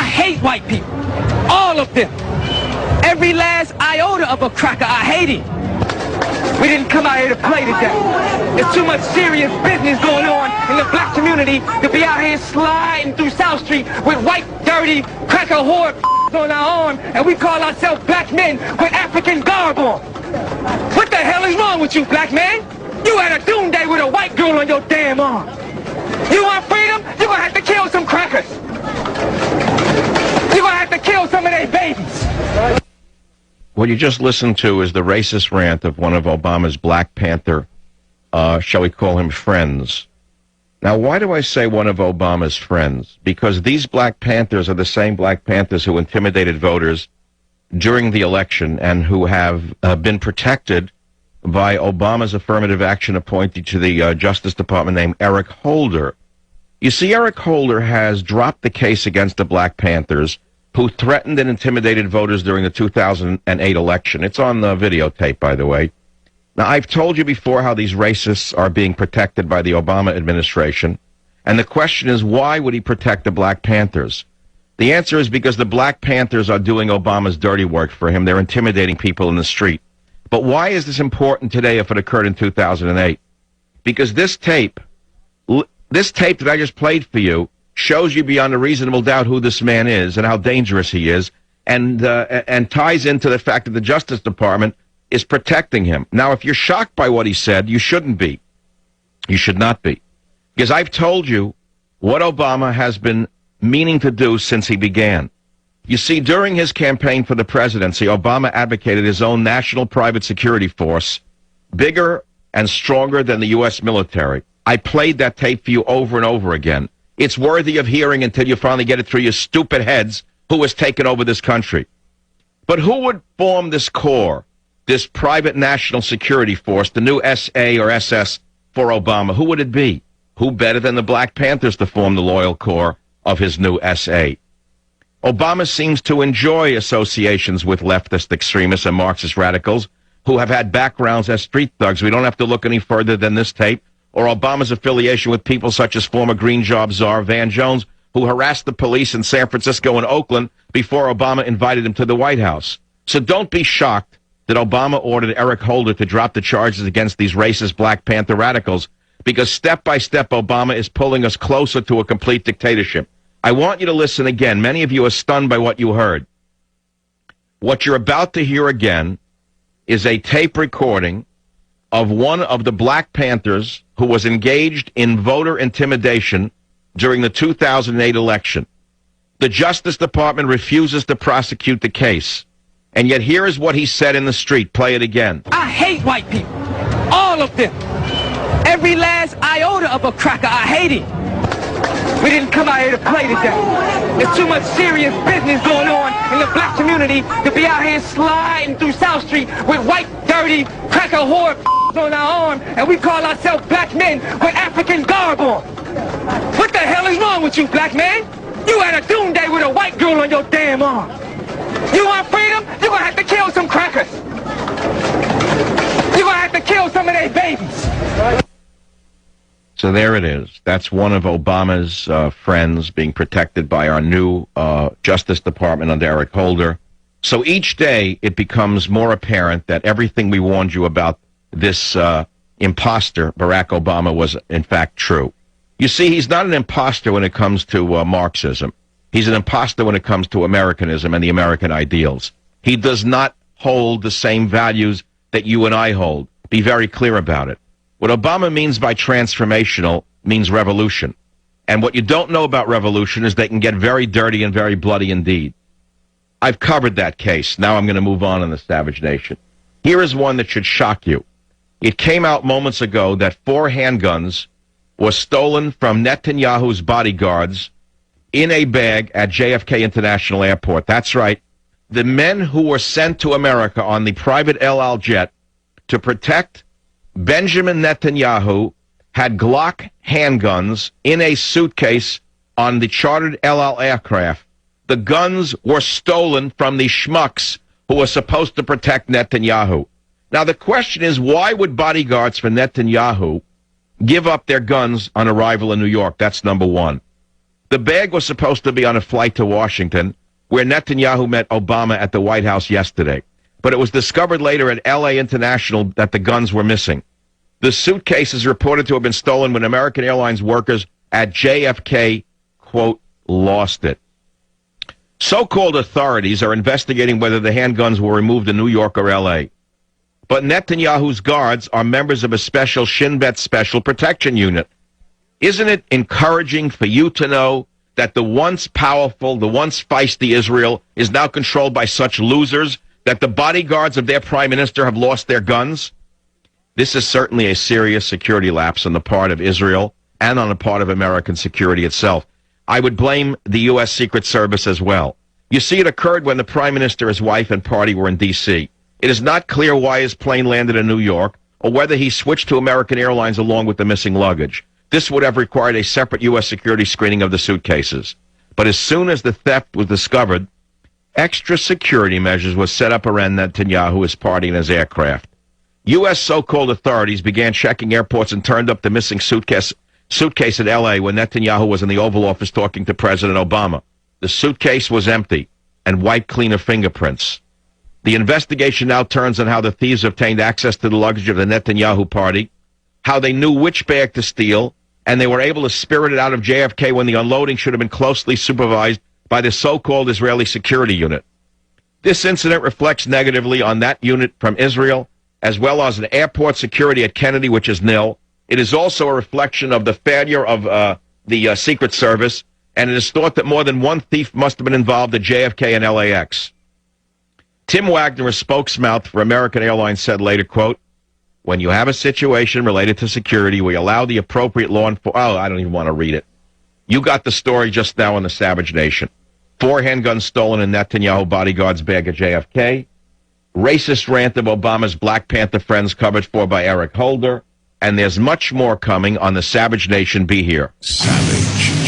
hate white people. All of them. Every last iota of a cracker, I hate him. We didn't come out here to play today. There's too much serious business going on in the black community to be out here sliding through South Street with white, dirty, cracker whore on our arm, and we call ourselves black men with African garb on. What the hell is wrong with you, black man? You had a doom day with a white girl on your damn arm. You want freedom? You're gonna have to kill some crackers. You're gonna have to kill some of their babies. What you just listened to is the racist rant of one of Obama's Black Panther, shall we call him friends. Now, why do I say one of Obama's friends? Because these Black Panthers are the same Black Panthers who intimidated voters during the election and who have been protected by Obama's affirmative action appointee to the Justice Department named Eric Holder. You see, Eric Holder has dropped the case against the Black Panthers who threatened and intimidated voters during the 2008 election. It's on the videotape, by the way. Now, I've told you before how these racists are being protected by the Obama administration, and the question is, why would he protect the Black Panthers? The answer is because the Black Panthers are doing Obama's dirty work for him. They're intimidating people in the street. But why is this important today if it occurred in 2008? Because this tape that I just played for you shows you beyond a reasonable doubt who this man is and how dangerous he is, and ties into the fact that the Justice Department is protecting him. Now, if you're shocked by what he said, you shouldn't be. You should not be. Because I've told you what Obama has been meaning to do since he began. You see, during his campaign for the presidency, Obama advocated his own national private security force, bigger and stronger than the U.S. military. I played that tape for you over and over again. It's worthy of hearing until you finally get it through your stupid heads who has taken over this country. But who would form this corps, this private national security force, the new SA or SS for Obama? Who would it be? Who better than the Black Panthers to form the loyal corps of his new SA? Obama seems to enjoy associations with leftist extremists and Marxist radicals who have had backgrounds as street thugs. We don't have to look any further than this tape, or Obama's affiliation with people such as former Green Job czar Van Jones, who harassed the police in San Francisco and Oakland before Obama invited him to the White House. So don't be shocked that Obama ordered Eric Holder to drop the charges against these racist Black Panther radicals, because step by step Obama is pulling us closer to a complete dictatorship. I want you to listen again. Many of you are stunned by what you heard. What you're about to hear again is a tape recording of one of the Black Panthers who was engaged in voter intimidation during the 2008 election. The Justice Department refuses to prosecute the case. And yet here is what he said in the street. Play it again. I hate white people. All of them. Every last iota of a cracker, I hate him. We didn't come out here to play today. There's too much serious business going on in the black community to be out here sliding through South Street with white, dirty, cracker whore on our arm, and we call ourselves black men with African garb on. What the hell is wrong with you, black man? You had a doom day with a white girl on your damn arm. You want freedom? You're gonna have to kill some crackers. You're gonna have to kill some of their babies. So there it is. That's one of Obama's friends being protected by our new Justice Department under Eric Holder. So each day it becomes more apparent that everything we warned you about this imposter, Barack Obama, was in fact true. You see, he's not an imposter when it comes to Marxism. He's an imposter when it comes to Americanism and the American ideals. He does not hold the same values that you and I hold. Be very clear about it. What Obama means by transformational means revolution. And what you don't know about revolution is they can get very dirty and very bloody indeed. I've covered that case. Now I'm going to move on in the Savage Nation. Here is one that should shock you. It came out moments ago that 4 handguns were stolen from Netanyahu's bodyguards in a bag at JFK International Airport. That's right. The men who were sent to America on the private El Al jet to protect Benjamin Netanyahu had Glock handguns in a suitcase on the chartered El Al aircraft. The guns were stolen from the schmucks who were supposed to protect Netanyahu. Now, the question is, why would bodyguards for Netanyahu give up their guns on arrival in New York? That's number one. The bag was supposed to be on a flight to Washington, where Netanyahu met Obama at the White House yesterday. But it was discovered later at L.A. International that the guns were missing. The suitcase is reported to have been stolen when American Airlines workers at JFK, quote, lost it. So-called authorities are investigating whether the handguns were removed in New York or L.A. But Netanyahu's guards are members of a special Shin Bet Special Protection Unit. Isn't it encouraging for you to know that the once powerful, the once feisty Israel is now controlled by such losers that the bodyguards of their prime minister have lost their guns? This is certainly a serious security lapse on the part of Israel and on the part of American security itself. I would blame the U.S. Secret Service as well. You see, it occurred when the prime minister, his wife, and party were in D.C. It is not clear why his plane landed in New York or whether he switched to American Airlines along with the missing luggage. This would have required a separate U.S. security screening of the suitcases. But as soon as the theft was discovered, extra security measures were set up around Netanyahu, his party, and his aircraft. U.S. so-called authorities began checking airports and turned up the missing suitcase at L.A. when Netanyahu was in the Oval Office talking to President Obama. The suitcase was empty and wiped clean of fingerprints. The investigation now turns on how the thieves obtained access to the luggage of the Netanyahu party, how they knew which bag to steal, and they were able to spirit it out of JFK when the unloading should have been closely supervised by the so-called Israeli security unit. This incident reflects negatively on that unit from Israel, as well as an airport security at Kennedy, which is nil. It is also a reflection of the failure of the Secret Service, and it is thought that more than one thief must have been involved at JFK and LAX. Tim Wagner, a spokesmouth for American Airlines, said later, quote, "When you have a situation related to security, we allow the appropriate law enforcement..." Oh, I don't even want to read it. You got the story just now on the Savage Nation. 4 handguns stolen in Netanyahu bodyguard's bag at JFK. Racist rant of Obama's Black Panther friends covered for by Eric Holder. And there's much more coming on the Savage Nation. Be here. Savage.